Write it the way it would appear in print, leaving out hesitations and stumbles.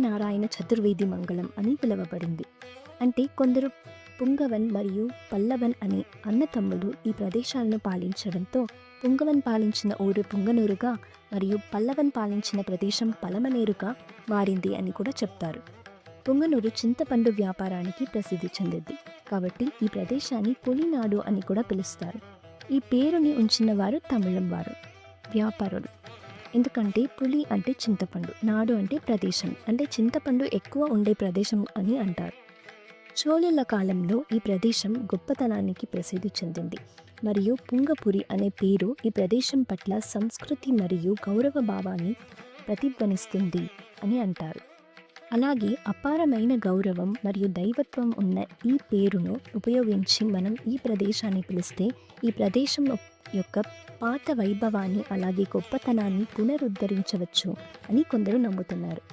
శ్రీమన్నారాయణ చతుర్వేది మంగళం అని పిలువబడింది. అంటే కొందరు పుంగవన్ మరియు పల్లవన్ అనే అన్నతమ్ములు ఈ ప్రదేశాలను పాలించడంతో పుంగవన్ పాలించిన ఊరు పుంగనూరుగా మరియు పల్లవన్ పాలించిన ప్రదేశం పలమనేరుగా మారింది అని కూడా చెప్తారు. పుంగనూరు చింతపండు వ్యాపారానికి ప్రసిద్ధి చెందింది కాబట్టి ఈ ప్రదేశాన్ని పులినాడు అని కూడా పిలుస్తారు. ఈ పేరుని ఉంచిన వారు తమిళం వారు వ్యాపారులు. ఎందుకంటే పులి అంటే చింతపండు, నాడు అంటే ప్రదేశం, అంటే చింతపండు ఎక్కువ ఉండే ప్రదేశం అని అంటారు. చోళుల కాలంలో ఈ ప్రదేశం గొప్పతనానికి ప్రసిద్ధి చెందింది మరియు పుంగపురి అనే పేరు ఈ ప్రదేశం పట్ల సంస్కృతి మరియు గౌరవ భావాన్ని ప్రతిధ్వనిస్తుంది అని అంటారు. అలాగే అపారమైన గౌరవం మరియు దైవత్వం ఉన్న ఈ పేరును ఉపయోగించి మనం ఈ ప్రదేశాన్ని పిలిస్తే ఈ ప్రదేశం యొక్క పాత వైభవాన్ని అలాగే గొప్పతనాన్ని పునరుద్ధరించవచ్చు అని కొందరు నమ్ముతున్నారు.